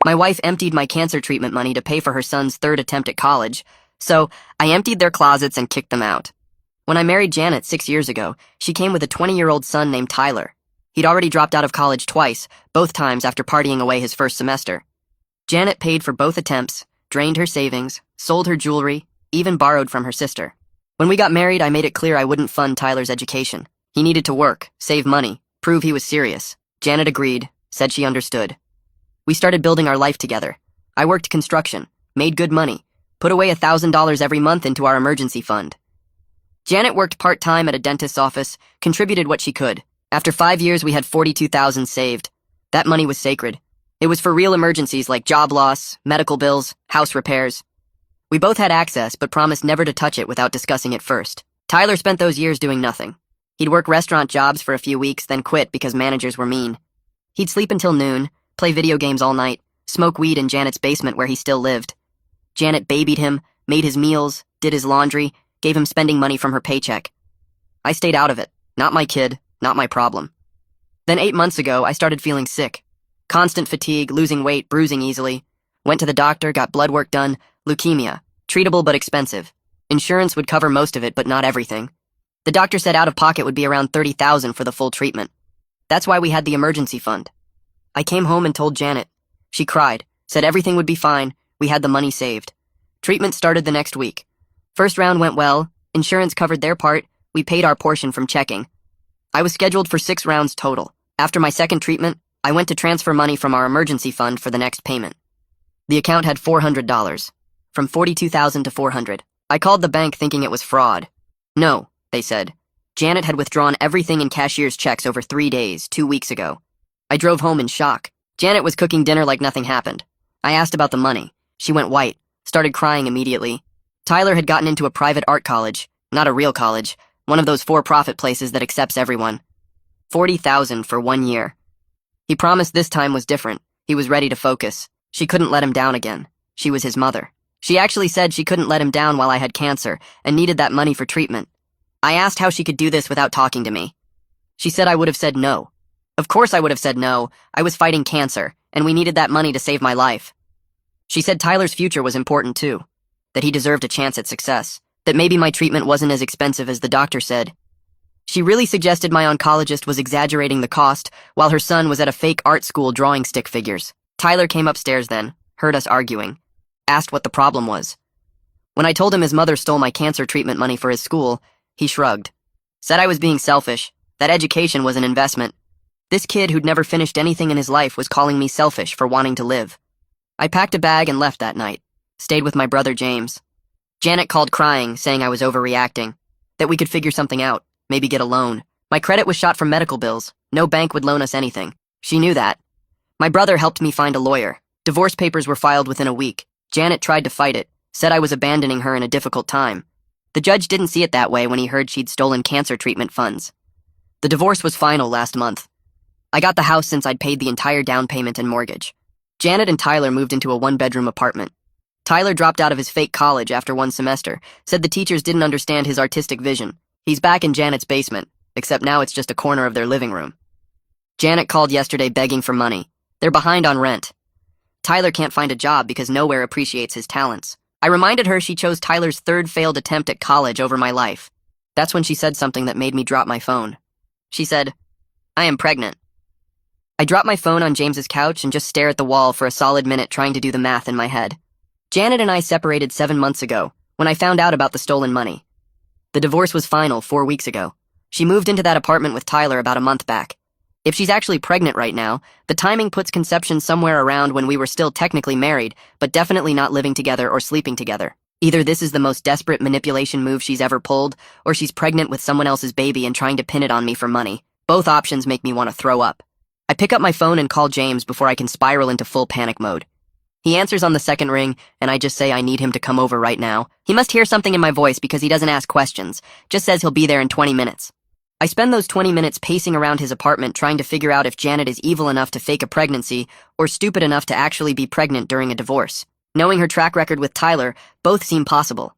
My wife emptied my cancer treatment money to pay for her son's third attempt at college, so I emptied their closets and kicked them out. When I married Janet 6 years ago, she came with a 20-year-old son named Tyler. He'd already dropped out of college twice, both times after partying away his first semester. Janet paid for both attempts, drained her savings, sold her jewelry, even borrowed from her sister. When we got married, I made it clear I wouldn't fund Tyler's education. He needed to work, save money, prove he was serious. Janet agreed, said she understood. We started building our life together. I worked construction, made good money, put away $1,000 every month into our emergency fund. Janet worked part-time at a dentist's office, contributed what she could. After 5 years, we had $42,000 saved. That money was sacred. It was for real emergencies like job loss, medical bills, house repairs. We both had access, but promised never to touch it without discussing it first. Tyler spent those years doing nothing. He'd work restaurant jobs for a few weeks, then quit because managers were mean. He'd sleep until noon, play video games all night, smoke weed in Janet's basement where he still lived. Janet babied him, made his meals, did his laundry, gave him spending money from her paycheck. I stayed out of it. Not my kid, not my problem. Then 8 months ago, I started feeling sick. Constant fatigue, losing weight, bruising easily. Went to the doctor, got blood work done, leukemia. Treatable but expensive. Insurance would cover most of it, but not everything. The doctor said out-of-pocket would be around $30,000 for the full treatment. That's why we had the emergency fund. I came home and told Janet. She cried, said everything would be fine, we had the money saved. Treatment started the next week. First round went well, insurance covered their part, we paid our portion from checking. I was scheduled for 6 rounds total. After my second treatment, I went to transfer money from our emergency fund for the next payment. The account had $400, from $42,000 to $400. I called the bank thinking it was fraud. No, they said. Janet had withdrawn everything in cashier's checks over 3 days, 2 weeks ago. I drove home in shock. Janet was cooking dinner like nothing happened. I asked about the money. She went white, started crying immediately. Tyler had gotten into a private art college, not a real college, one of those for-profit places that accepts everyone. $40,000 for 1 year. He promised this time was different. He was ready to focus. She couldn't let him down again. She was his mother. She actually said she couldn't let him down while I had cancer and needed that money for treatment. I asked how she could do this without talking to me. She said I would have said no. Of course I would have said no. I was fighting cancer, and we needed that money to save my life. She said Tyler's future was important too, that he deserved a chance at success, that maybe my treatment wasn't as expensive as the doctor said. She really suggested my oncologist was exaggerating the cost while her son was at a fake art school drawing stick figures. Tyler came upstairs then, heard us arguing, asked what the problem was. When I told him his mother stole my cancer treatment money for his school, he shrugged, said I was being selfish, that education was an investment. This kid who'd never finished anything in his life was calling me selfish for wanting to live. I packed a bag and left that night, stayed with my brother James. Janet called crying, saying I was overreacting, that we could figure something out, maybe get a loan. My credit was shot from medical bills. No bank would loan us anything. She knew that. My brother helped me find a lawyer. Divorce papers were filed within a week. Janet tried to fight it, said I was abandoning her in a difficult time. The judge didn't see it that way when he heard she'd stolen cancer treatment funds. The divorce was final last month. I got the house since I'd paid the entire down payment and mortgage. Janet and Tyler moved into a 1-bedroom apartment. Tyler dropped out of his fake college after 1 semester, said the teachers didn't understand his artistic vision. He's back in Janet's basement, except now it's just a corner of their living room. Janet called yesterday begging for money. They're behind on rent. Tyler can't find a job because nowhere appreciates his talents. I reminded her she chose Tyler's 3rd failed attempt at college over my life. That's when she said something that made me drop my phone. She said, "I am pregnant." I drop my phone on James's couch and just stare at the wall for a solid minute trying to do the math in my head. Janet and I separated 7 months ago, when I found out about the stolen money. The divorce was final 4 weeks ago. She moved into that apartment with Tyler about a month back. If she's actually pregnant right now, the timing puts conception somewhere around when we were still technically married, but definitely not living together or sleeping together. Either this is the most desperate manipulation move she's ever pulled, or she's pregnant with someone else's baby and trying to pin it on me for money. Both options make me want to throw up. I pick up my phone and call James before I can spiral into full panic mode. He answers on the second ring, and I just say I need him to come over right now. He must hear something in my voice because he doesn't ask questions, just says he'll be there in 20 minutes. I spend those 20 minutes pacing around his apartment trying to figure out if Janet is evil enough to fake a pregnancy or stupid enough to actually be pregnant during a divorce. Knowing her track record with Tyler, both seem possible.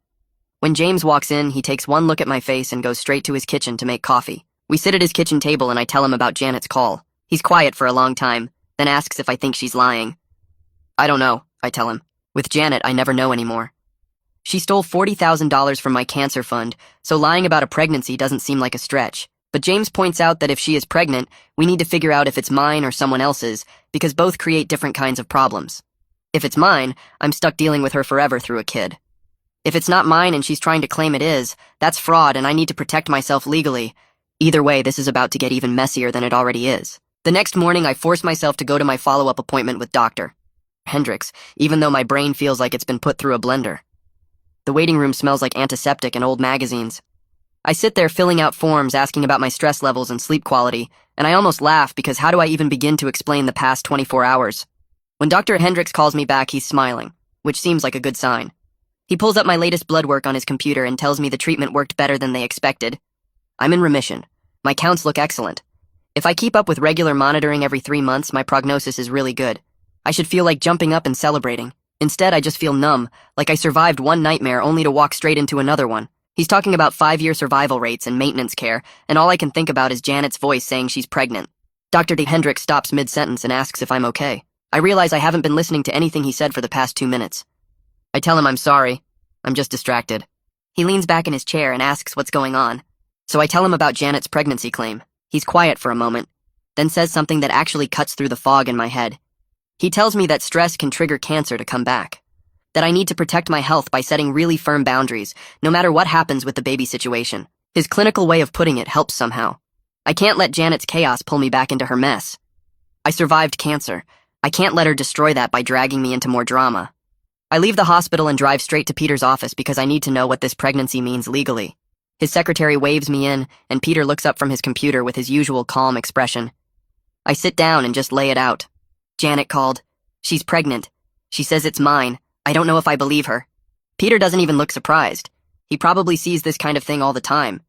When James walks in, he takes one look at my face and goes straight to his kitchen to make coffee. We sit at his kitchen table and I tell him about Janet's call. He's quiet for a long time, then asks if I think she's lying. I don't know, I tell him. With Janet, I never know anymore. She stole $40,000 from my cancer fund, so lying about a pregnancy doesn't seem like a stretch. But James points out that if she is pregnant, we need to figure out if it's mine or someone else's, because both create different kinds of problems. If it's mine, I'm stuck dealing with her forever through a kid. If it's not mine and she's trying to claim it is, that's fraud and I need to protect myself legally. Either way, this is about to get even messier than it already is. The next morning, I force myself to go to my follow-up appointment with Dr. Hendricks, even though my brain feels like it's been put through a blender. The waiting room smells like antiseptic and old magazines. I sit there filling out forms asking about my stress levels and sleep quality, and I almost laugh because how do I even begin to explain the past 24 hours? When Dr. Hendricks calls me back, he's smiling, which seems like a good sign. He pulls up my latest blood work on his computer and tells me the treatment worked better than they expected. I'm in remission. My counts look excellent. If I keep up with regular monitoring every 3 months, my prognosis is really good. I should feel like jumping up and celebrating. Instead, I just feel numb, like I survived one nightmare only to walk straight into another one. He's talking about 5-year survival rates and maintenance care, and all I can think about is Janet's voice saying she's pregnant. Dr. Hendricks stops mid-sentence and asks if I'm okay. I realize I haven't been listening to anything he said for the past 2 minutes. I tell him I'm sorry. I'm just distracted. He leans back in his chair and asks what's going on. So I tell him about Janet's pregnancy claim. He's quiet for a moment, then says something that actually cuts through the fog in my head. He tells me that stress can trigger cancer to come back. That I need to protect my health by setting really firm boundaries, no matter what happens with the baby situation. His clinical way of putting it helps somehow. I can't let Janet's chaos pull me back into her mess. I survived cancer. I can't let her destroy that by dragging me into more drama. I leave the hospital and drive straight to Peter's office because I need to know what this pregnancy means legally. His secretary waves me in, and Peter looks up from his computer with his usual calm expression. I sit down and just lay it out. Janet called. She's pregnant. She says it's mine. I don't know if I believe her. Peter doesn't even look surprised. He probably sees this kind of thing all the time.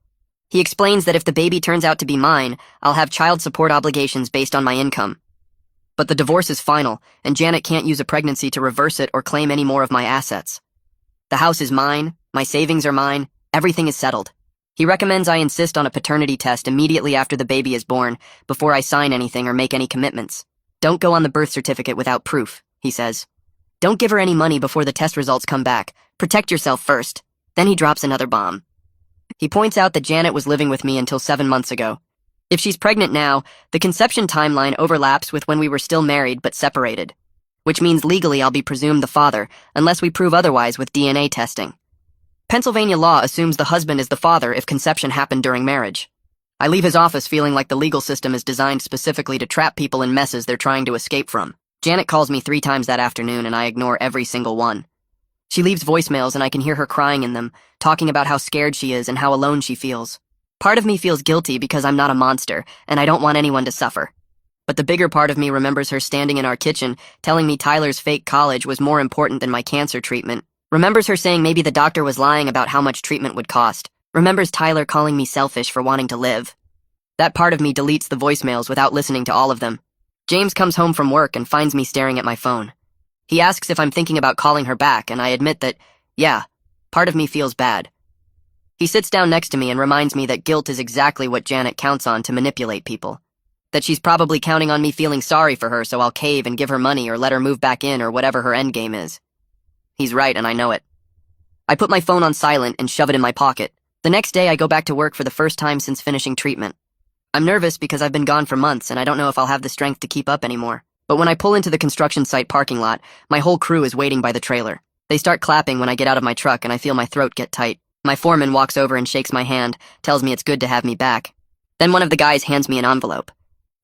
He explains that if the baby turns out to be mine, I'll have child support obligations based on my income. But the divorce is final, and Janet can't use a pregnancy to reverse it or claim any more of my assets. The house is mine, my savings are mine, everything is settled. He recommends I insist on a paternity test immediately after the baby is born, before I sign anything or make any commitments. Don't go on the birth certificate without proof, he says. Don't give her any money before the test results come back. Protect yourself first. Then he drops another bomb. He points out that Janet was living with me until 7 months ago. If she's pregnant now, the conception timeline overlaps with when we were still married but separated, which means legally I'll be presumed the father, unless we prove otherwise with DNA testing. Pennsylvania law assumes the husband is the father if conception happened during marriage. I leave his office feeling like the legal system is designed specifically to trap people in messes they're trying to escape from. Janet calls me 3 times that afternoon and I ignore every single one. She leaves voicemails and I can hear her crying in them, talking about how scared she is and how alone she feels. Part of me feels guilty because I'm not a monster and I don't want anyone to suffer. But the bigger part of me remembers her standing in our kitchen telling me Tyler's fake college was more important than my cancer treatment. Remembers her saying maybe the doctor was lying about how much treatment would cost. Remembers Tyler calling me selfish for wanting to live. That part of me deletes the voicemails without listening to all of them. James comes home from work and finds me staring at my phone. He asks if I'm thinking about calling her back, and I admit that, yeah, part of me feels bad. He sits down next to me and reminds me that guilt is exactly what Janet counts on to manipulate people. That she's probably counting on me feeling sorry for her so I'll cave and give her money or let her move back in or whatever her endgame is. He's right, and I know it. I put my phone on silent and shove it in my pocket. The next day, I go back to work for the first time since finishing treatment. I'm nervous because I've been gone for months and I don't know if I'll have the strength to keep up anymore. But when I pull into the construction site parking lot, my whole crew is waiting by the trailer. They start clapping when I get out of my truck and I feel my throat get tight. My foreman walks over and shakes my hand, tells me it's good to have me back. Then one of the guys hands me an envelope.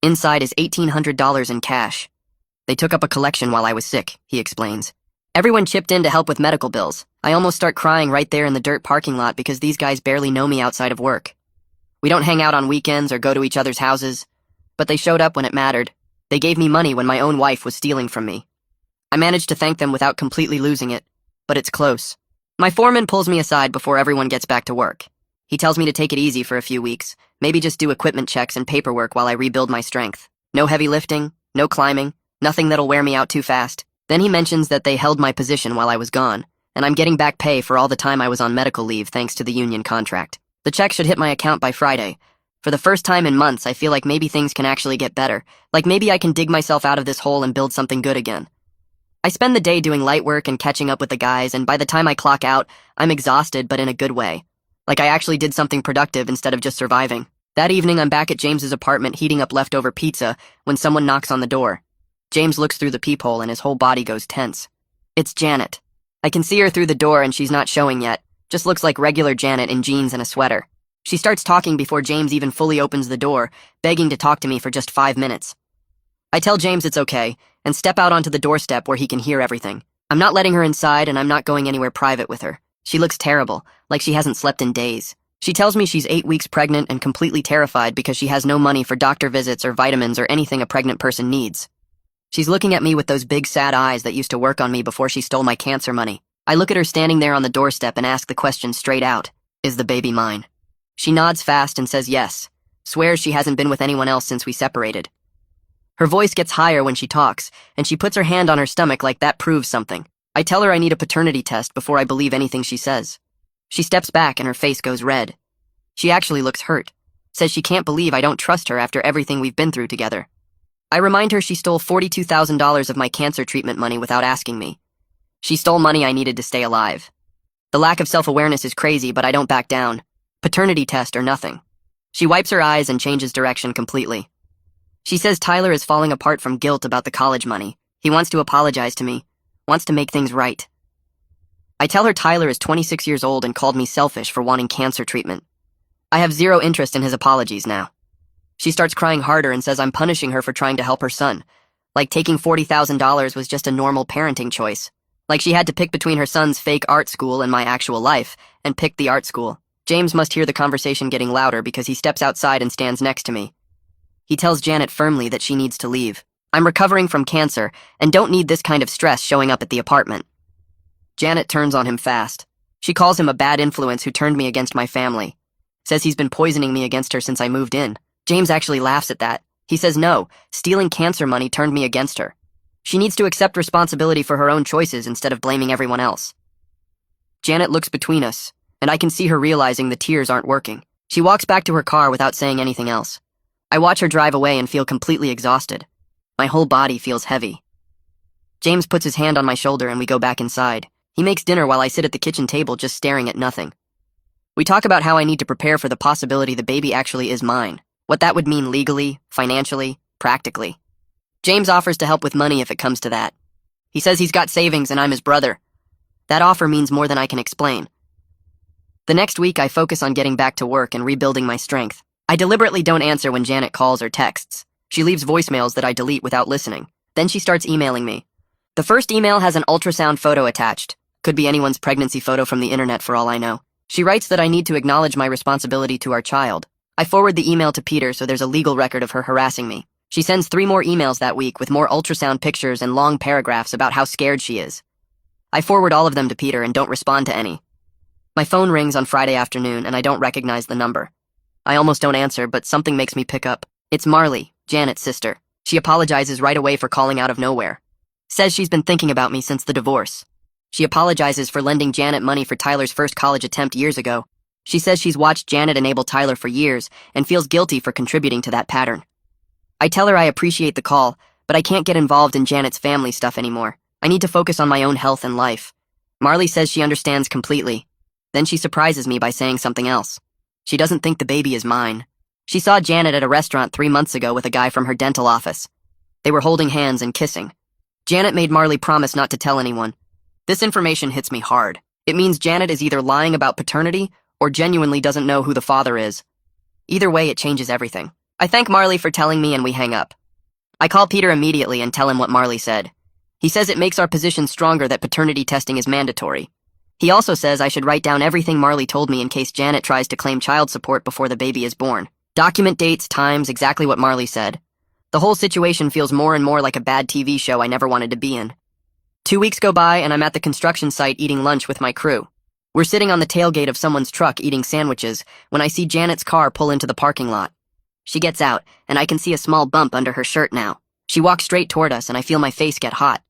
Inside is $1,800 in cash. They took up a collection while I was sick, he explains. Everyone chipped in to help with medical bills. I almost start crying right there in the dirt parking lot because these guys barely know me outside of work. We don't hang out on weekends or go to each other's houses, but they showed up when it mattered. They gave me money when my own wife was stealing from me. I managed to thank them without completely losing it, but it's close. My foreman pulls me aside before everyone gets back to work. He tells me to take it easy for a few weeks, maybe just do equipment checks and paperwork while I rebuild my strength. No heavy lifting, no climbing, nothing that'll wear me out too fast. Then he mentions that they held my position while I was gone, and I'm getting back pay for all the time I was on medical leave thanks to the union contract. The check should hit my account by Friday. For the first time in months, I feel like maybe things can actually get better, like maybe I can dig myself out of this hole and build something good again. I spend the day doing light work and catching up with the guys, and by the time I clock out, I'm exhausted but in a good way. Like I actually did something productive instead of just surviving. That evening, I'm back at James's apartment heating up leftover pizza when someone knocks on the door. James looks through the peephole and his whole body goes tense. It's Janet. I can see her through the door and she's not showing yet. Just looks like regular Janet in jeans and a sweater. She starts talking before James even fully opens the door, begging to talk to me for just 5 minutes. I tell James it's okay, and step out onto the doorstep where he can hear everything. I'm not letting her inside and I'm not going anywhere private with her. She looks terrible, like she hasn't slept in days. She tells me she's 8 weeks pregnant and completely terrified because she has no money for doctor visits or vitamins or anything a pregnant person needs. She's looking at me with those big sad eyes that used to work on me before she stole my cancer money. I look at her standing there on the doorstep and ask the question straight out. Is the baby mine? She nods fast and says yes. Swears she hasn't been with anyone else since we separated. Her voice gets higher when she talks, and she puts her hand on her stomach like that proves something. I tell her I need a paternity test before I believe anything she says. She steps back and her face goes red. She actually looks hurt. Says she can't believe I don't trust her after everything we've been through together. I remind her she stole $42,000 of my cancer treatment money without asking me. She stole money I needed to stay alive. The lack of self-awareness is crazy, but I don't back down. Paternity test or nothing. She wipes her eyes and changes direction completely. She says Tyler is falling apart from guilt about the college money. He wants to apologize to me, wants to make things right. I tell her Tyler is 26 years old and called me selfish for wanting cancer treatment. I have zero interest in his apologies now. She starts crying harder and says I'm punishing her for trying to help her son. Like taking $40,000 was just a normal parenting choice. Like she had to pick between her son's fake art school and my actual life, and picked the art school. James must hear the conversation getting louder because he steps outside and stands next to me. He tells Janet firmly that she needs to leave. I'm recovering from cancer and don't need this kind of stress showing up at the apartment. Janet turns on him fast. She calls him a bad influence who turned me against my family. Says he's been poisoning me against her since I moved in. James actually laughs at that. He says no, stealing cancer money turned me against her. She needs to accept responsibility for her own choices instead of blaming everyone else. Janet looks between us, and I can see her realizing the tears aren't working. She walks back to her car without saying anything else. I watch her drive away and feel completely exhausted. My whole body feels heavy. James puts his hand on my shoulder and we go back inside. He makes dinner while I sit at the kitchen table just staring at nothing. We talk about how I need to prepare for the possibility the baby actually is mine. What that would mean legally, financially, practically. James offers to help with money if it comes to that. He says he's got savings and I'm his brother. That offer means more than I can explain. The next week, I focus on getting back to work and rebuilding my strength. I deliberately don't answer when Janet calls or texts. She leaves voicemails that I delete without listening. Then she starts emailing me. The first email has an ultrasound photo attached. Could be anyone's pregnancy photo from the internet for all I know. She writes that I need to acknowledge my responsibility to our child. I forward the email to Peter so there's a legal record of her harassing me. She sends 3 more emails that week with more ultrasound pictures and long paragraphs about how scared she is. I forward all of them to Peter and don't respond to any. My phone rings on Friday afternoon and I don't recognize the number. I almost don't answer, but something makes me pick up. It's Marley, Janet's sister. She apologizes right away for calling out of nowhere. Says she's been thinking about me since the divorce. She apologizes for lending Janet money for Tyler's first college attempt years ago. She says she's watched Janet enable Tyler for years and feels guilty for contributing to that pattern. I tell her I appreciate the call, but I can't get involved in Janet's family stuff anymore. I need to focus on my own health and life. Marley says she understands completely. Then she surprises me by saying something else. She doesn't think the baby is mine. She saw Janet at a restaurant 3 months ago with a guy from her dental office. They were holding hands and kissing. Janet made Marley promise not to tell anyone. This information hits me hard. It means Janet is either lying about paternity or genuinely doesn't know who the father is. Either way, it changes everything. I thank Marley for telling me and we hang up. I call Peter immediately and tell him what Marley said. He says it makes our position stronger that paternity testing is mandatory. He also says I should write down everything Marley told me in case Janet tries to claim child support before the baby is born. Document dates, times, exactly what Marley said. The whole situation feels more and more like a bad TV show I never wanted to be in. 2 weeks go by and I'm at the construction site eating lunch with my crew. We're sitting on the tailgate of someone's truck eating sandwiches when I see Janet's car pull into the parking lot. She gets out, and I can see a small bump under her shirt now. She walks straight toward us, and I feel my face get hot.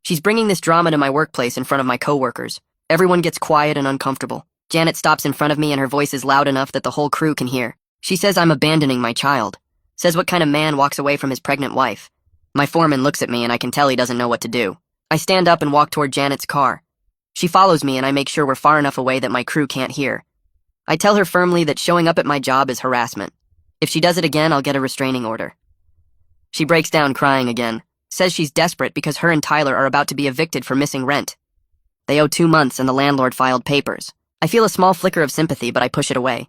She's bringing this drama to my workplace in front of my coworkers. Everyone gets quiet and uncomfortable. Janet stops in front of me, and her voice is loud enough that the whole crew can hear. She says I'm abandoning my child. Says what kind of man walks away from his pregnant wife. My foreman looks at me, and I can tell he doesn't know what to do. I stand up and walk toward Janet's car. She follows me and I make sure we're far enough away that my crew can't hear. I tell her firmly that showing up at my job is harassment. If she does it again, I'll get a restraining order. She breaks down crying again, says she's desperate because her and Tyler are about to be evicted for missing rent. They owe 2 months and the landlord filed papers. I feel a small flicker of sympathy, but I push it away.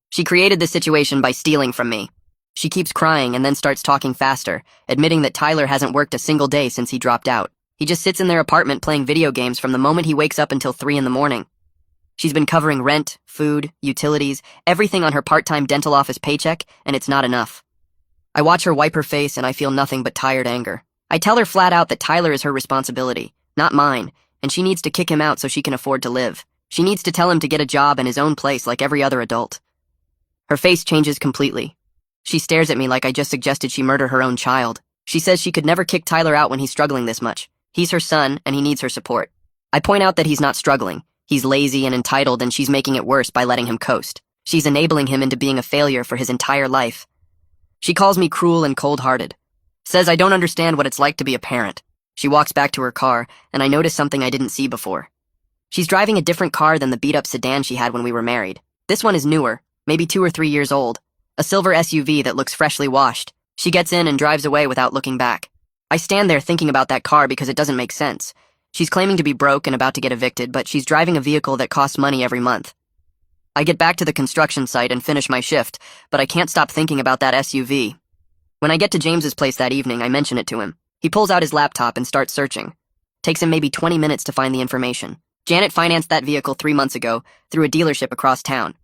She created this situation by stealing from me. She keeps crying and then starts talking faster, admitting that Tyler hasn't worked a single day since he dropped out. He just sits in their apartment playing video games from the moment he wakes up until 3 in the morning. She's been covering rent, food, utilities, everything on her part-time dental office paycheck, and it's not enough. I watch her wipe her face and I feel nothing but tired anger. I tell her flat out that Tyler is her responsibility, not mine, and she needs to kick him out so she can afford to live. She needs to tell him to get a job in his own place like every other adult. Her face changes completely. She stares at me like I just suggested she murder her own child. She says she could never kick Tyler out when he's struggling this much. He's her son, and he needs her support. I point out that he's not struggling. He's lazy and entitled, and she's making it worse by letting him coast. She's enabling him into being a failure for his entire life. She calls me cruel and cold-hearted. Says I don't understand what it's like to be a parent. She walks back to her car, and I notice something I didn't see before. She's driving a different car than the beat-up sedan she had when we were married. This one is newer, maybe 2 or 3 years old. A silver SUV that looks freshly washed. She gets in and drives away without looking back. I stand there thinking about that car because it doesn't make sense. She's claiming to be broke and about to get evicted, but she's driving a vehicle that costs money every month. I get back to the construction site and finish my shift, but I can't stop thinking about that SUV. When I get to James's place that evening, I mention it to him. He pulls out his laptop and starts searching. Takes him maybe 20 minutes to find the information. Janet financed that vehicle 3 months ago through a dealership across town.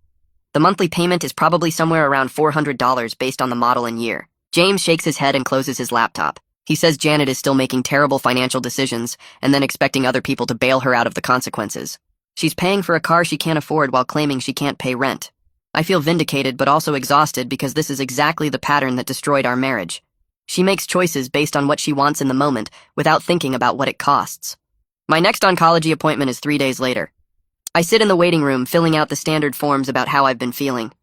The monthly payment is probably somewhere around $400 based on the model and year. James shakes his head and closes his laptop. He says Janet is still making terrible financial decisions and then expecting other people to bail her out of the consequences. She's paying for a car she can't afford while claiming she can't pay rent. I feel vindicated but also exhausted because this is exactly the pattern that destroyed our marriage. She makes choices based on what she wants in the moment without thinking about what it costs. My next oncology appointment is 3 days later. I sit in the waiting room filling out the standard forms about how I've been feeling.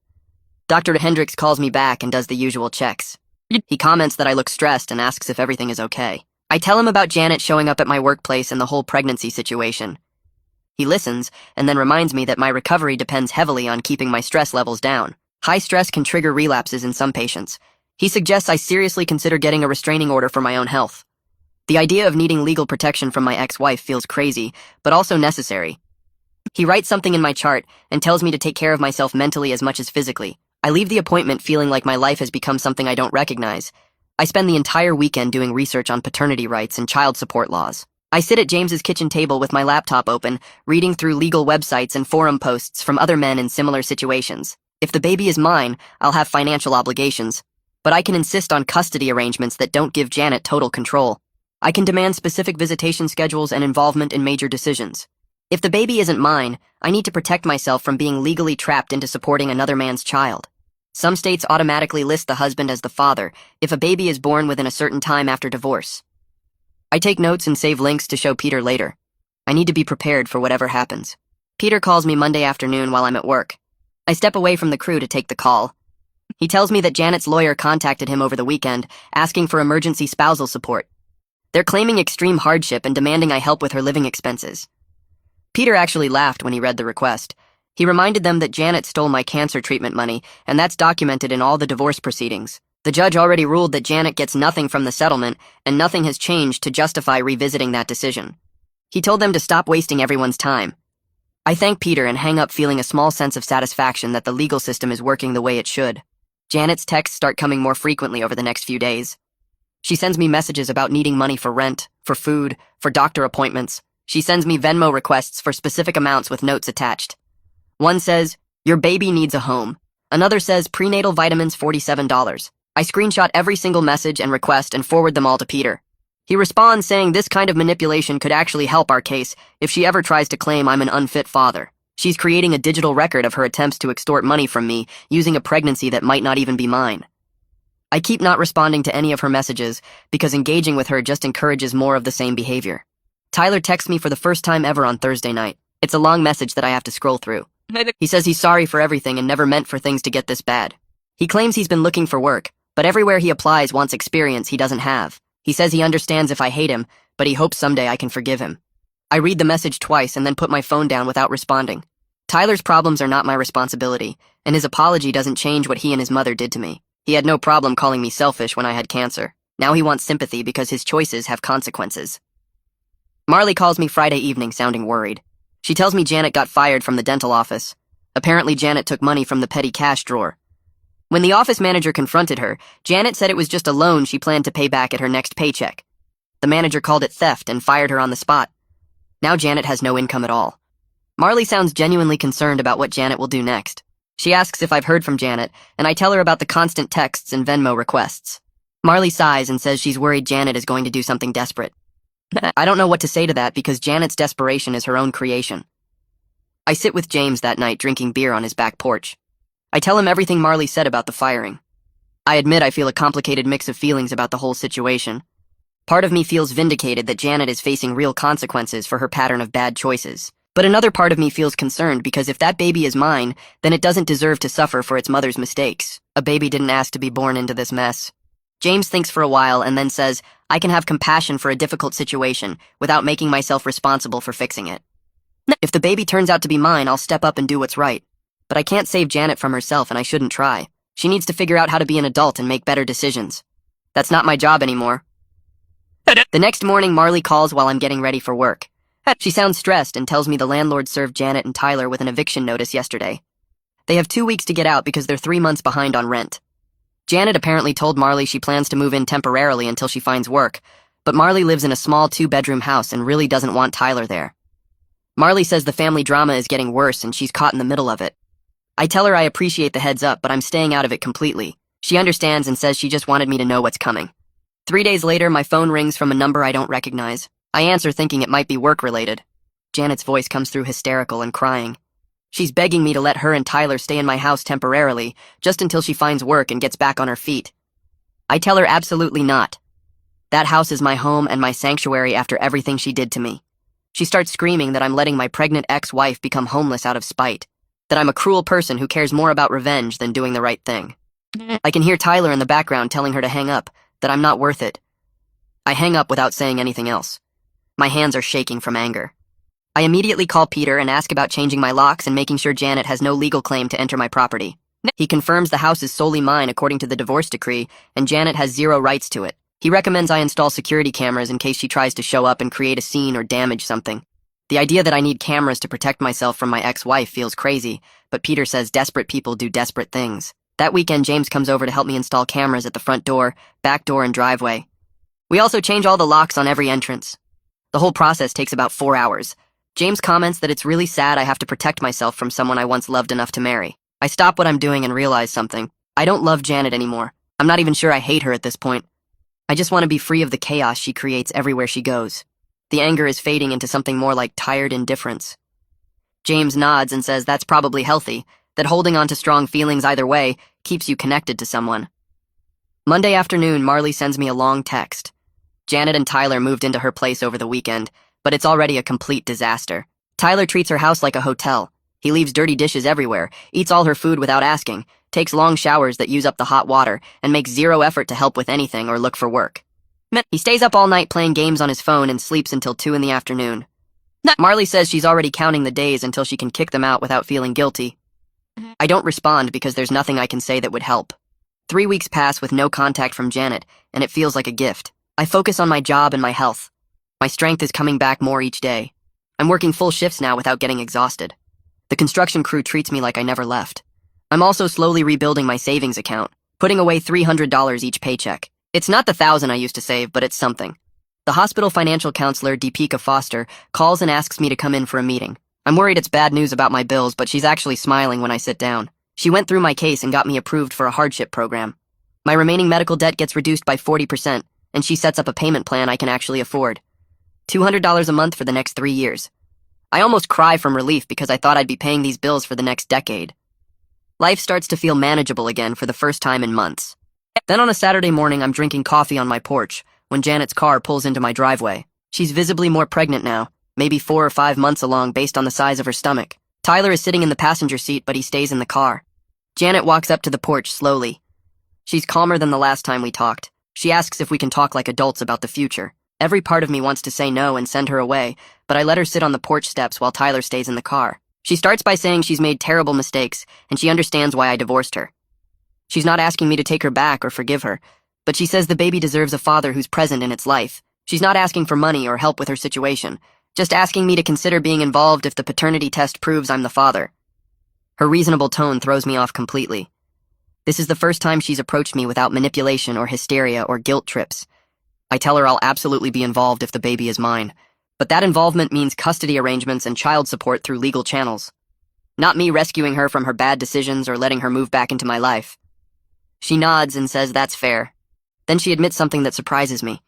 Dr. Hendricks calls me back and does the usual checks. He comments that I look stressed and asks if everything is okay. I tell him about Janet showing up at my workplace and the whole pregnancy situation. He listens and then reminds me that my recovery depends heavily on keeping my stress levels down. High stress can trigger relapses in some patients. He suggests I seriously consider getting a restraining order for my own health. The idea of needing legal protection from my ex-wife feels crazy, but also necessary. He writes something in my chart and tells me to take care of myself mentally as much as physically. I leave the appointment feeling like my life has become something I don't recognize. I spend the entire weekend doing research on paternity rights and child support laws. I sit at James's kitchen table with my laptop open, reading through legal websites and forum posts from other men in similar situations. If the baby is mine, I'll have financial obligations. But I can insist on custody arrangements that don't give Janet total control. I can demand specific visitation schedules and involvement in major decisions. If the baby isn't mine, I need to protect myself from being legally trapped into supporting another man's child. Some states automatically list the husband as the father if a baby is born within a certain time after divorce. I take notes and save links to show Peter later. I need to be prepared for whatever happens. Peter calls me Monday afternoon while I'm at work. I step away from the crew to take the call. He tells me that Janet's lawyer contacted him over the weekend, asking for emergency spousal support. They're claiming extreme hardship and demanding I help with her living expenses. Peter actually laughed when he read the request. He reminded them that Janet stole my cancer treatment money, and that's documented in all the divorce proceedings. The judge already ruled that Janet gets nothing from the settlement, and nothing has changed to justify revisiting that decision. He told them to stop wasting everyone's time. I thank Peter and hang up feeling a small sense of satisfaction that the legal system is working the way it should. Janet's texts start coming more frequently over the next few days. She sends me messages about needing money for rent, for food, for doctor appointments. She sends me Venmo requests for specific amounts with notes attached. One says, "Your baby needs a home." Another says, "Prenatal vitamins $47. I screenshot every single message and request and forward them all to Peter. He responds saying this kind of manipulation could actually help our case if she ever tries to claim I'm an unfit father. She's creating a digital record of her attempts to extort money from me using a pregnancy that might not even be mine. I keep not responding to any of her messages because engaging with her just encourages more of the same behavior. Tyler texts me for the first time ever on Thursday night. It's a long message that I have to scroll through. He says he's sorry for everything and never meant for things to get this bad. He claims he's been looking for work, but everywhere he applies wants experience he doesn't have. He says he understands if I hate him, but he hopes someday I can forgive him. I read the message twice and then put my phone down without responding. Tyler's problems are not my responsibility, and his apology doesn't change what he and his mother did to me. He had no problem calling me selfish when I had cancer. Now he wants sympathy because his choices have consequences. Marley calls me Friday evening sounding worried. She tells me Janet got fired from the dental office. Apparently Janet took money from the petty cash drawer. When the office manager confronted her, Janet said it was just a loan she planned to pay back at her next paycheck. The manager called it theft and fired her on the spot. Now Janet has no income at all. Marley sounds genuinely concerned about what Janet will do next. She asks if I've heard from Janet, and I tell her about the constant texts and Venmo requests. Marley sighs and says she's worried Janet is going to do something desperate. I don't know what to say to that because Janet's desperation is her own creation. I sit with James that night drinking beer on his back porch. I tell him everything Marley said about the firing. I admit I feel a complicated mix of feelings about the whole situation. Part of me feels vindicated that Janet is facing real consequences for her pattern of bad choices. But another part of me feels concerned because if that baby is mine, then it doesn't deserve to suffer for its mother's mistakes. A baby didn't ask to be born into this mess. James thinks for a while and then says, I can have compassion for a difficult situation without making myself responsible for fixing it. If the baby turns out to be mine, I'll step up and do what's right. But I can't save Janet from herself and I shouldn't try. She needs to figure out how to be an adult and make better decisions. That's not my job anymore. The next morning, Marley calls while I'm getting ready for work. She sounds stressed and tells me the landlord served Janet and Tyler with an eviction notice yesterday. They have 2 weeks to get out because they're 3 months behind on rent. Janet apparently told Marley she plans to move in temporarily until she finds work, but Marley lives in a small 2-bedroom house and really doesn't want Tyler there. Marley says the family drama is getting worse and she's caught in the middle of it. I tell her I appreciate the heads up, but I'm staying out of it completely. She understands and says she just wanted me to know what's coming. 3 days later, my phone rings from a number I don't recognize. I answer thinking it might be work-related. Janet's voice comes through hysterical and crying. She's begging me to let her and Tyler stay in my house temporarily, just until she finds work and gets back on her feet. I tell her absolutely not. That house is my home and my sanctuary after everything she did to me. She starts screaming that I'm letting my pregnant ex-wife become homeless out of spite, that I'm a cruel person who cares more about revenge than doing the right thing. I can hear Tyler in the background telling her to hang up, that I'm not worth it. I hang up without saying anything else. My hands are shaking from anger. I immediately call Peter and ask about changing my locks and making sure Janet has no legal claim to enter my property. He confirms the house is solely mine according to the divorce decree, and Janet has 0 rights to it. He recommends I install security cameras in case she tries to show up and create a scene or damage something. The idea that I need cameras to protect myself from my ex-wife feels crazy, but Peter says desperate people do desperate things. That weekend, James comes over to help me install cameras at the front door, back door, and driveway. We also change all the locks on every entrance. The whole process takes about 4 hours. James comments that it's really sad I have to protect myself from someone I once loved enough to marry. I stop what I'm doing and realize something. I don't love Janet anymore. I'm not even sure I hate her at this point. I just want to be free of the chaos she creates everywhere she goes. The anger is fading into something more like tired indifference. James nods and says that's probably healthy, that holding on to strong feelings either way keeps you connected to someone. Monday afternoon, Marley sends me a long text. Janet and Tyler moved into her place over the weekend, but it's already a complete disaster. Tyler treats her house like a hotel. He leaves dirty dishes everywhere, eats all her food without asking, takes long showers that use up the hot water, and makes 0 effort to help with anything or look for work. He stays up all night playing games on his phone and sleeps until 2 in the afternoon. Marley says she's already counting the days until she can kick them out without feeling guilty. I don't respond because there's nothing I can say that would help. 3 weeks pass with no contact from Janet, and it feels like a gift. I focus on my job and my health. My strength is coming back more each day. I'm working full shifts now without getting exhausted. The construction crew treats me like I never left. I'm also slowly rebuilding my savings account, putting away $300 each paycheck. It's not the $1,000 I used to save, but it's something. The hospital financial counselor, Deepika Foster, calls and asks me to come in for a meeting. I'm worried it's bad news about my bills, but she's actually smiling when I sit down. She went through my case and got me approved for a hardship program. My remaining medical debt gets reduced by 40%, and she sets up a payment plan I can actually afford. $200 a month for the next 3 years. I almost cry from relief because I thought I'd be paying these bills for the next decade. Life starts to feel manageable again for the first time in months. Then on a Saturday morning, I'm drinking coffee on my porch when Janet's car pulls into my driveway. She's visibly more pregnant now, maybe 4 or 5 months along based on the size of her stomach. Tyler is sitting in the passenger seat, but he stays in the car. Janet walks up to the porch slowly. She's calmer than the last time we talked. She asks if we can talk like adults about the future. Every part of me wants to say no and send her away, but I let her sit on the porch steps while Tyler stays in the car. She starts by saying she's made terrible mistakes, and she understands why I divorced her. She's not asking me to take her back or forgive her, but she says the baby deserves a father who's present in its life. She's not asking for money or help with her situation, just asking me to consider being involved if the paternity test proves I'm the father. Her reasonable tone throws me off completely. This is the first time she's approached me without manipulation or hysteria or guilt trips. I tell her I'll absolutely be involved if the baby is mine, but that involvement means custody arrangements and child support through legal channels. Not me rescuing her from her bad decisions or letting her move back into my life. She nods and says that's fair. Then she admits something that surprises me.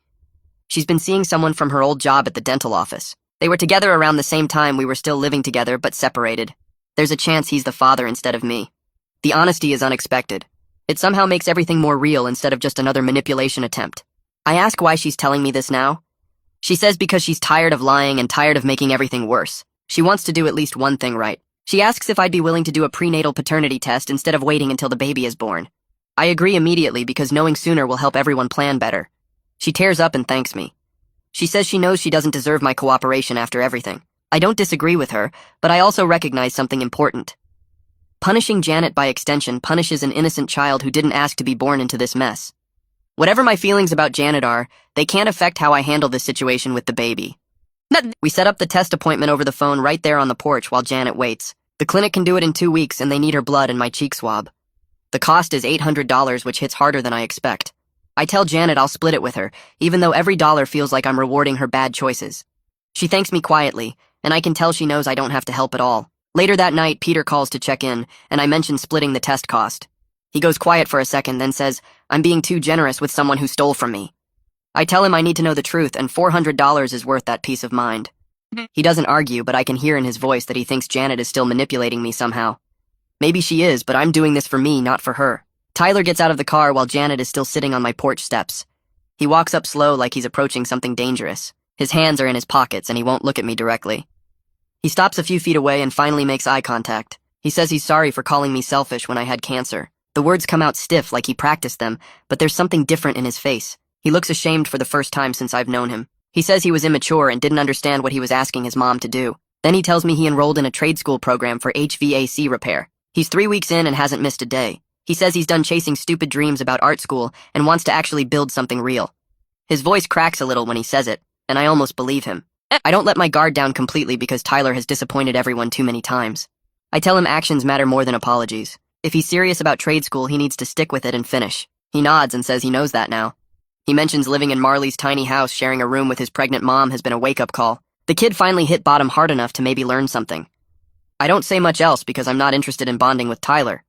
She's been seeing someone from her old job at the dental office. They were together around the same time we were still living together, but separated. There's a chance he's the father instead of me. The honesty is unexpected. It somehow makes everything more real instead of just another manipulation attempt. I ask why she's telling me this now. She says because she's tired of lying and tired of making everything worse. She wants to do at least one thing right. She asks if I'd be willing to do a prenatal paternity test instead of waiting until the baby is born. I agree immediately because knowing sooner will help everyone plan better. She tears up and thanks me. She says she knows she doesn't deserve my cooperation after everything. I don't disagree with her, but I also recognize something important. Punishing Janet by extension punishes an innocent child who didn't ask to be born into this mess. Whatever my feelings about Janet are, they can't affect how I handle this situation with the baby. We set up the test appointment over the phone right there on the porch while Janet waits. The clinic can do it in 2 weeks and they need her blood and my cheek swab. The cost is $800, which hits harder than I expect. I tell Janet I'll split it with her, even though every dollar feels like I'm rewarding her bad choices. She thanks me quietly, and I can tell she knows I don't have to help at all. Later that night, Peter calls to check in, and I mention splitting the test cost. He goes quiet for a second, then says, I'm being too generous with someone who stole from me. I tell him I need to know the truth, and $400 is worth that peace of mind. He doesn't argue, but I can hear in his voice that he thinks Janet is still manipulating me somehow. Maybe she is, but I'm doing this for me, not for her. Tyler gets out of the car while Janet is still sitting on my porch steps. He walks up slow like he's approaching something dangerous. His hands are in his pockets and he won't look at me directly. He stops a few feet away and finally makes eye contact. He says he's sorry for calling me selfish when I had cancer. The words come out stiff like he practiced them, but there's something different in his face. He looks ashamed for the first time since I've known him. He says he was immature and didn't understand what he was asking his mom to do. Then he tells me he enrolled in a trade school program for HVAC repair. He's 3 weeks in and hasn't missed a day. He says he's done chasing stupid dreams about art school and wants to actually build something real. His voice cracks a little when he says it, and I almost believe him. I don't let my guard down completely because Tyler has disappointed everyone too many times. I tell him actions matter more than apologies. If he's serious about trade school, he needs to stick with it and finish. He nods and says he knows that now. He mentions living in Marley's tiny house, sharing a room with his pregnant mom has been a wake-up call. The kid finally hit bottom hard enough to maybe learn something. I don't say much else because I'm not interested in bonding with Tyler.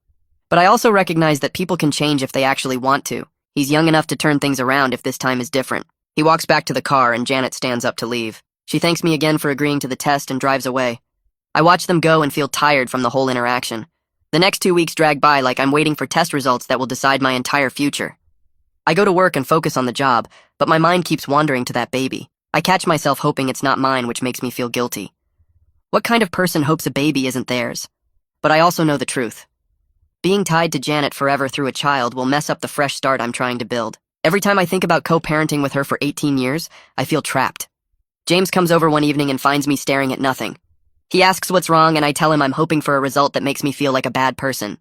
But I also recognize that people can change if they actually want to. He's young enough to turn things around if this time is different. He walks back to the car and Janet stands up to leave. She thanks me again for agreeing to the test and drives away. I watch them go and feel tired from the whole interaction. The next 2 weeks drag by like I'm waiting for test results that will decide my entire future. I go to work and focus on the job, but my mind keeps wandering to that baby. I catch myself hoping it's not mine, which makes me feel guilty. What kind of person hopes a baby isn't theirs? But I also know the truth. Being tied to Janet forever through a child will mess up the fresh start I'm trying to build. Every time I think about co-parenting with her for 18 years, I feel trapped. James comes over one evening and finds me staring at nothing. He asks what's wrong and I tell him I'm hoping for a result that makes me feel like a bad person.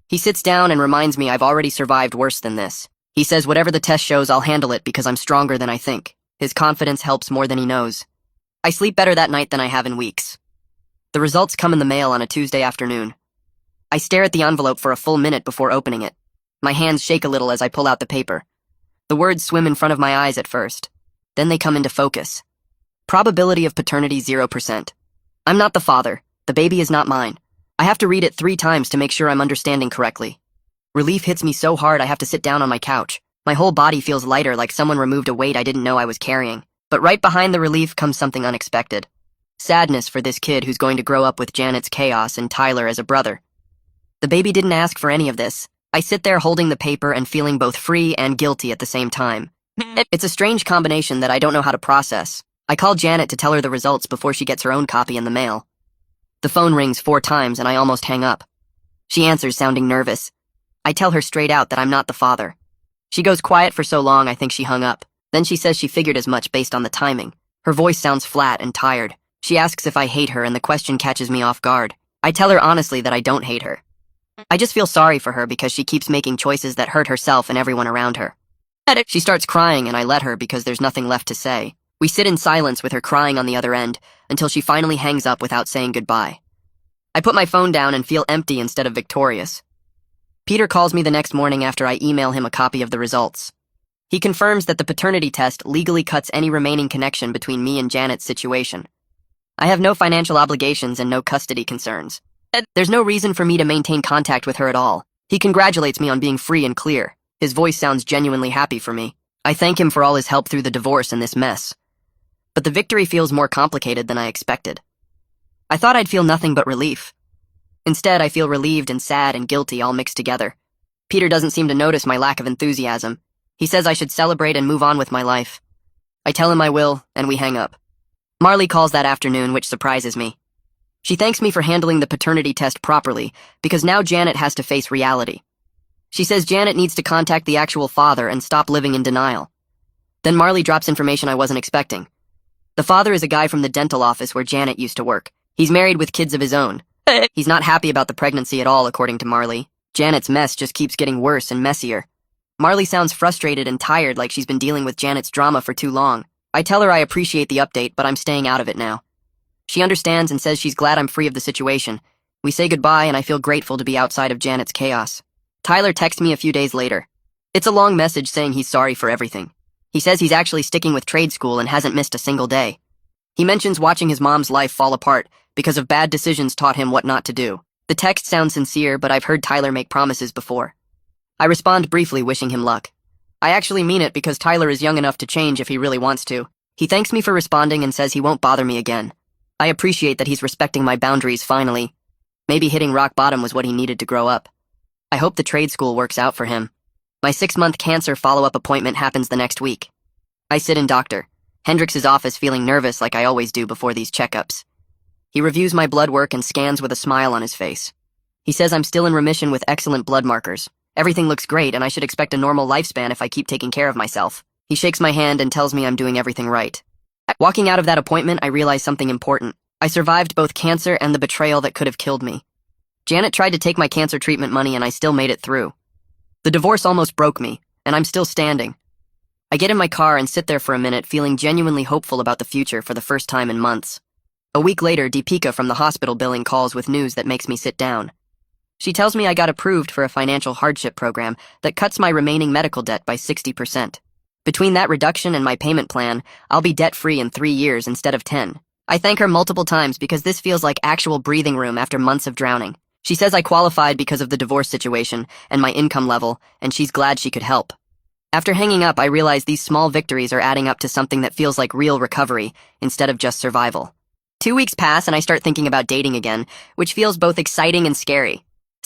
He sits down and reminds me I've already survived worse than this. He says whatever the test shows, I'll handle it because I'm stronger than I think. His confidence helps more than he knows. I sleep better that night than I have in weeks. The results come in the mail on a Tuesday afternoon. I stare at the envelope for a full minute before opening it. My hands shake a little as I pull out the paper. The words swim in front of my eyes at first. Then they come into focus. Probability of paternity 0%. I'm not the father. The baby is not mine. I have to read it 3 times to make sure I'm understanding correctly. Relief hits me so hard I have to sit down on my couch. My whole body feels lighter, like someone removed a weight I didn't know I was carrying. But right behind the relief comes something unexpected. Sadness for this kid who's going to grow up with Janet's chaos and Tyler as a brother. The baby didn't ask for any of this. I sit there holding the paper and feeling both free and guilty at the same time. It's a strange combination that I don't know how to process. I call Janet to tell her the results before she gets her own copy in the mail. The phone rings 4 times and I almost hang up. She answers, sounding nervous. I tell her straight out that I'm not the father. She goes quiet for so long I think she hung up. Then she says she figured as much based on the timing. Her voice sounds flat and tired. She asks if I hate her, and the question catches me off guard. I tell her honestly that I don't hate her. I just feel sorry for her because she keeps making choices that hurt herself and everyone around her. She starts crying, and I let her because there's nothing left to say. We sit in silence with her crying on the other end until she finally hangs up without saying goodbye. I put my phone down and feel empty instead of victorious. Peter calls me the next morning after I email him a copy of the results. He confirms that the paternity test legally cuts any remaining connection between me and Janet's situation. I have no financial obligations and no custody concerns. There's no reason for me to maintain contact with her at all. He congratulates me on being free and clear. His voice sounds genuinely happy for me. I thank him for all his help through the divorce and this mess. But the victory feels more complicated than I expected. I thought I'd feel nothing but relief. Instead, I feel relieved and sad and guilty all mixed together. Peter doesn't seem to notice my lack of enthusiasm. He says I should celebrate and move on with my life. I tell him I will, and we hang up. Marley calls that afternoon, which surprises me. She thanks me for handling the paternity test properly, because now Janet has to face reality. She says Janet needs to contact the actual father and stop living in denial. Then Marley drops information I wasn't expecting. The father is a guy from the dental office where Janet used to work. He's married with kids of his own. He's not happy about the pregnancy at all, according to Marley. Janet's mess just keeps getting worse and messier. Marley sounds frustrated and tired, like she's been dealing with Janet's drama for too long. I tell her I appreciate the update, but I'm staying out of it now. She understands and says she's glad I'm free of the situation. We say goodbye, and I feel grateful to be outside of Janet's chaos. Tyler texts me a few days later. It's a long message saying he's sorry for everything. He says he's actually sticking with trade school and hasn't missed a single day. He mentions watching his mom's life fall apart because of bad decisions taught him what not to do. The text sounds sincere, but I've heard Tyler make promises before. I respond briefly, wishing him luck. I actually mean it because Tyler is young enough to change if he really wants to. He thanks me for responding and says he won't bother me again. I appreciate that he's respecting my boundaries finally. Maybe hitting rock bottom was what he needed to grow up. I hope the trade school works out for him. My 6-month cancer follow-up appointment happens the next week. I sit in Dr. Hendrix's office feeling nervous like I always do before these checkups. He reviews my blood work and scans with a smile on his face. He says I'm still in remission with excellent blood markers. Everything looks great, and I should expect a normal lifespan if I keep taking care of myself. He shakes my hand and tells me I'm doing everything right. Walking out of that appointment, I realize something important. I survived both cancer and the betrayal that could have killed me. Janet tried to take my cancer treatment money, and I still made it through. The divorce almost broke me, and I'm still standing. I get in my car and sit there for a minute, feeling genuinely hopeful about the future for the first time in months. A week later, Deepika from the hospital billing calls with news that makes me sit down. She tells me I got approved for a financial hardship program that cuts my remaining medical debt by 60%. Between that reduction and my payment plan, I'll be debt-free in 3 years instead of 10. I thank her multiple times because this feels like actual breathing room after months of drowning. She says I qualified because of the divorce situation and my income level, and she's glad she could help. After hanging up, I realize these small victories are adding up to something that feels like real recovery instead of just survival. 2 weeks pass and I start thinking about dating again, which feels both exciting and scary.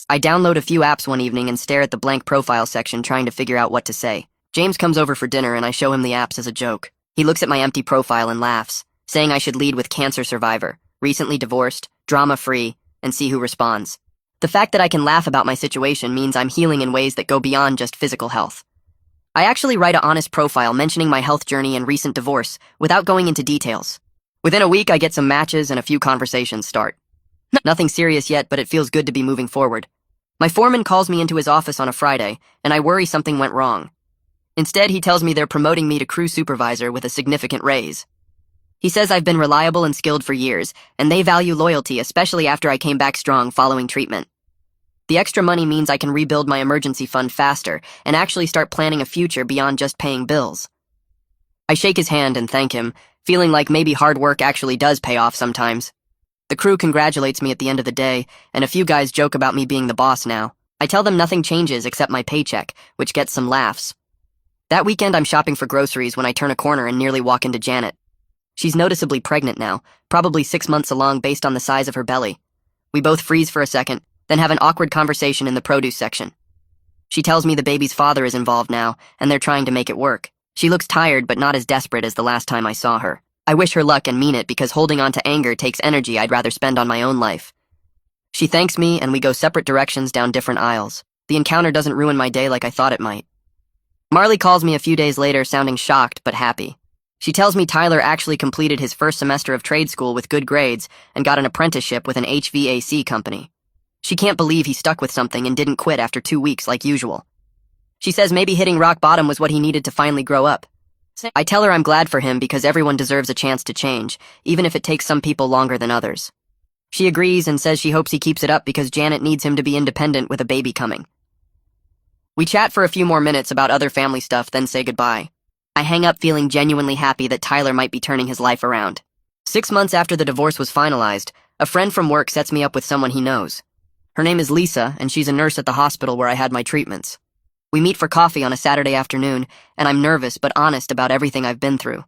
I download a few apps one evening and stare at the blank profile section trying to figure out what to say. James comes over for dinner and I show him the apps as a joke. He looks at my empty profile and laughs, saying I should lead with cancer survivor, recently divorced, drama-free, and see who responds. The fact that I can laugh about my situation means I'm healing in ways that go beyond just physical health. I actually write an honest profile mentioning my health journey and recent divorce without going into details. Within a week, I get some matches and a few conversations start. Nothing serious yet, but it feels good to be moving forward. My foreman calls me into his office on a Friday, and I worry something went wrong. Instead, he tells me they're promoting me to crew supervisor with a significant raise. He says I've been reliable and skilled for years, and they value loyalty, especially after I came back strong following treatment. The extra money means I can rebuild my emergency fund faster and actually start planning a future beyond just paying bills. I shake his hand and thank him, feeling like maybe hard work actually does pay off sometimes. The crew congratulates me at the end of the day, and a few guys joke about me being the boss now. I tell them nothing changes except my paycheck, which gets some laughs. That weekend, I'm shopping for groceries when I turn a corner and nearly walk into Janet. She's noticeably pregnant now, probably 6 months along based on the size of her belly. We both freeze for a second, then have an awkward conversation in the produce section. She tells me the baby's father is involved now, and they're trying to make it work. She looks tired but not as desperate as the last time I saw her. I wish her luck and mean it because holding on to anger takes energy I'd rather spend on my own life. She thanks me and we go separate directions down different aisles. The encounter doesn't ruin my day like I thought it might. Marley calls me a few days later sounding shocked but happy. She tells me Tyler actually completed his first semester of trade school with good grades and got an apprenticeship with an HVAC company. She can't believe he stuck with something and didn't quit after 2 weeks like usual. She says maybe hitting rock bottom was what he needed to finally grow up. I tell her I'm glad for him because everyone deserves a chance to change, even if it takes some people longer than others. She agrees and says she hopes he keeps it up because Janet needs him to be independent with a baby coming. We chat for a few more minutes about other family stuff, then say goodbye. I hang up feeling genuinely happy that Tyler might be turning his life around. 6 months after the divorce was finalized, a friend from work sets me up with someone he knows. Her name is Lisa, and she's a nurse at the hospital where I had my treatments. We meet for coffee on a Saturday afternoon, and I'm nervous but honest about everything I've been through.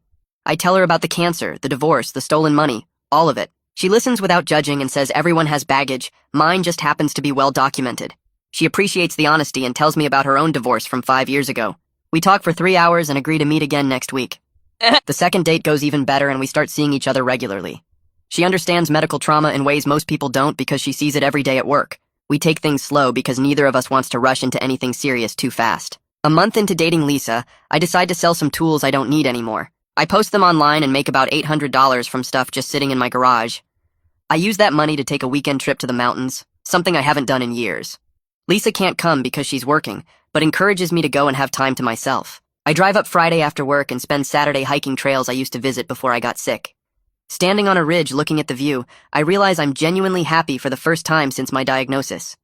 I tell her about the cancer, the divorce, the stolen money, all of it. She listens without judging and says everyone has baggage, mine just happens to be well documented. She appreciates the honesty and tells me about her own divorce from 5 years ago. We talk for 3 hours and agree to meet again next week. The second date goes even better and we start seeing each other regularly. She understands medical trauma in ways most people don't because she sees it every day at work. We take things slow because neither of us wants to rush into anything serious too fast. A month into dating Lisa, I decide to sell some tools I don't need anymore. I post them online and make about $800 from stuff just sitting in my garage. I use that money to take a weekend trip to the mountains, something I haven't done in years. Lisa can't come because she's working, but encourages me to go and have time to myself. I drive up Friday after work and spend Saturday hiking trails I used to visit before I got sick. Standing on a ridge looking at the view, I realize I'm genuinely happy for the first time since my diagnosis.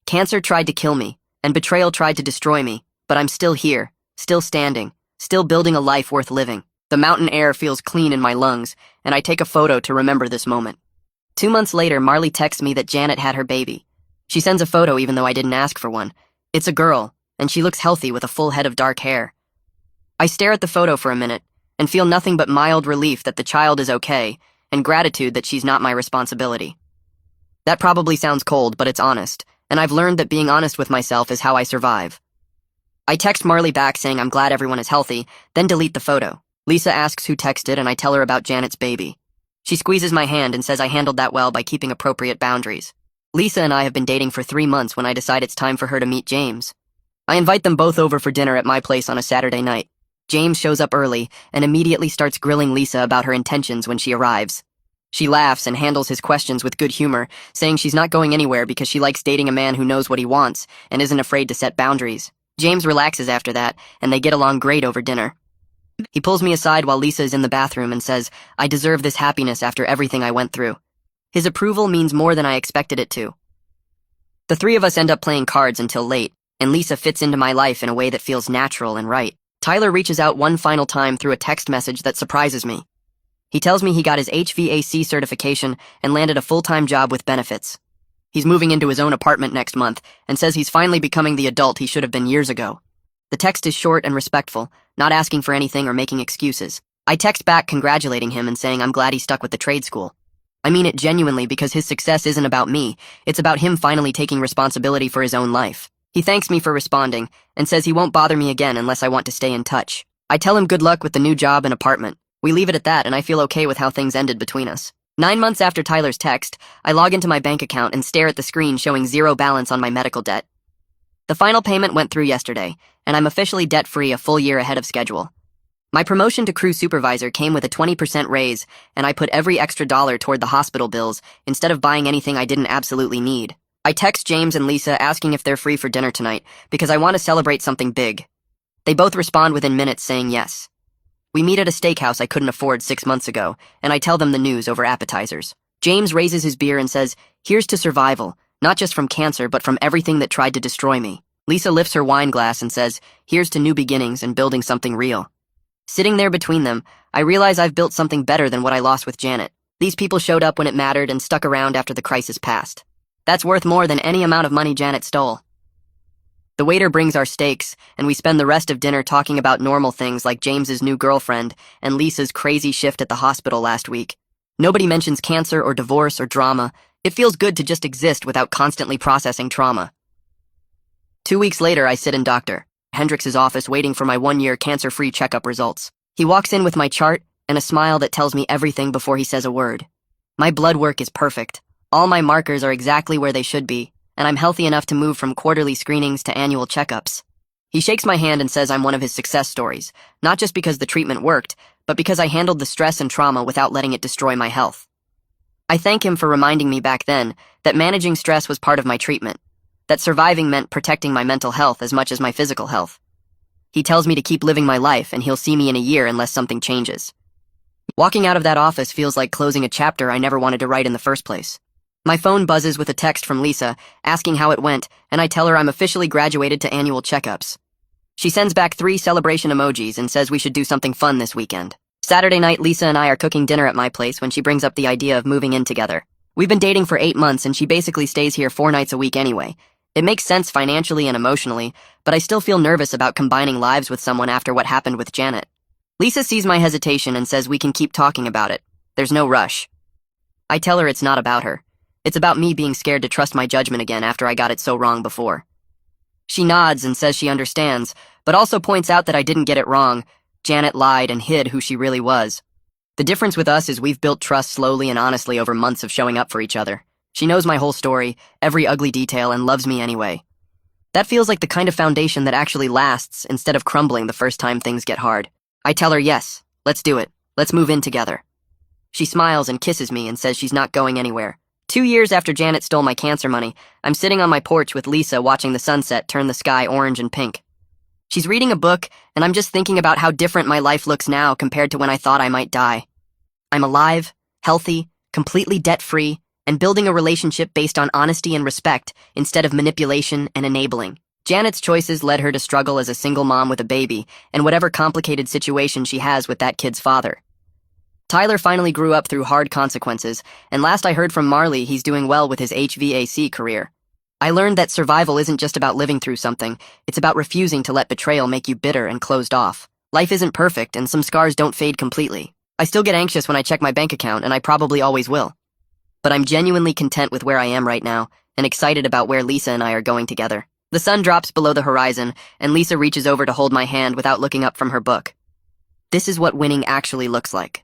Cancer tried to kill me, and betrayal tried to destroy me, but I'm still here, still standing, still building a life worth living. The mountain air feels clean in my lungs, and I take a photo to remember this moment. 2 months later, Marley texts me that Janet had her baby. She sends a photo even though I didn't ask for one. It's a girl, and she looks healthy with a full head of dark hair. I stare at the photo for a minute and feel nothing but mild relief that the child is okay and gratitude that she's not my responsibility. That probably sounds cold, but it's honest, and I've learned that being honest with myself is how I survive. I text Marley back saying I'm glad everyone is healthy, then delete the photo. Lisa asks who texted and I tell her about Janet's baby. She squeezes my hand and says I handled that well by keeping appropriate boundaries. Lisa and I have been dating for 3 months when I decide it's time for her to meet James. I invite them both over for dinner at my place on a Saturday night. James shows up early and immediately starts grilling Lisa about her intentions when she arrives. She laughs and handles his questions with good humor, saying she's not going anywhere because she likes dating a man who knows what he wants and isn't afraid to set boundaries. James relaxes after that, and they get along great over dinner. He pulls me aside while Lisa is in the bathroom and says, I deserve this happiness after everything I went through. His approval means more than I expected it to. The 3 of us end up playing cards until late, and Lisa fits into my life in a way that feels natural and right. Tyler reaches out one final time through a text message that surprises me. He tells me he got his HVAC certification and landed a full-time job with benefits. He's moving into his own apartment next month and says he's finally becoming the adult he should have been years ago. The text is short and respectful, not asking for anything or making excuses. I text back congratulating him and saying I'm glad he stuck with the trade school. I mean it genuinely because his success isn't about me, it's about him finally taking responsibility for his own life. He thanks me for responding and says he won't bother me again unless I want to stay in touch. I tell him good luck with the new job and apartment. We leave it at that and I feel okay with how things ended between us. 9 months after Tyler's text, I log into my bank account and stare at the screen showing 0 balance on my medical debt. The final payment went through yesterday, and I'm officially debt-free a full year ahead of schedule. My promotion to crew supervisor came with a 20% raise, and I put every extra dollar toward the hospital bills instead of buying anything I didn't absolutely need. I text James and Lisa asking if they're free for dinner tonight because I want to celebrate something big. They both respond within minutes saying yes. We meet at a steakhouse I couldn't afford 6 months ago, and I tell them the news over appetizers. James raises his beer and says, here's to survival, not just from cancer but from everything that tried to destroy me. Lisa lifts her wine glass and says, here's to new beginnings and building something real. Sitting there between them, I realize I've built something better than what I lost with Janet. These people showed up when it mattered and stuck around after the crisis passed. That's worth more than any amount of money Janet stole. The waiter brings our steaks, and we spend the rest of dinner talking about normal things like James's new girlfriend and Lisa's crazy shift at the hospital last week. Nobody mentions cancer or divorce or drama. It feels good to just exist without constantly processing trauma. 2 weeks later, I sit in Dr. Hendrix's office waiting for my 1-year cancer-free checkup results. He walks in with my chart and a smile that tells me everything before he says a word. My blood work is perfect. All my markers are exactly where they should be, and I'm healthy enough to move from quarterly screenings to annual checkups. He shakes my hand and says I'm one of his success stories, not just because the treatment worked, but because I handled the stress and trauma without letting it destroy my health. I thank him for reminding me back then that managing stress was part of my treatment, that surviving meant protecting my mental health as much as my physical health. He tells me to keep living my life and he'll see me in a year unless something changes. Walking out of that office feels like closing a chapter I never wanted to write in the first place. My phone buzzes with a text from Lisa, asking how it went, and I tell her I'm officially graduated to annual checkups. She sends back 3 celebration emojis and says we should do something fun this weekend. Saturday night, Lisa and I are cooking dinner at my place when she brings up the idea of moving in together. We've been dating for 8 months and she basically stays here 4 nights a week anyway. It makes sense financially and emotionally, but I still feel nervous about combining lives with someone after what happened with Janet. Lisa sees my hesitation and says we can keep talking about it. There's no rush. I tell her it's not about her. It's about me being scared to trust my judgment again after I got it so wrong before. She nods and says she understands, but also points out that I didn't get it wrong. Janet lied and hid who she really was. The difference with us is we've built trust slowly and honestly over months of showing up for each other. She knows my whole story, every ugly detail, and loves me anyway. That feels like the kind of foundation that actually lasts instead of crumbling the first time things get hard. I tell her yes, let's do it. Let's move in together. She smiles and kisses me and says she's not going anywhere. 2 years after Janet stole my cancer money, I'm sitting on my porch with Lisa watching the sunset turn the sky orange and pink. She's reading a book, and I'm just thinking about how different my life looks now compared to when I thought I might die. I'm alive, healthy, completely debt-free, and building a relationship based on honesty and respect instead of manipulation and enabling. Janet's choices led her to struggle as a single mom with a baby and whatever complicated situation she has with that kid's father. Tyler finally grew up through hard consequences, and last I heard from Marley, he's doing well with his HVAC career. I learned that survival isn't just about living through something, it's about refusing to let betrayal make you bitter and closed off. Life isn't perfect, and some scars don't fade completely. I still get anxious when I check my bank account, and I probably always will. But I'm genuinely content with where I am right now, and excited about where Lisa and I are going together. The sun drops below the horizon, and Lisa reaches over to hold my hand without looking up from her book. This is what winning actually looks like.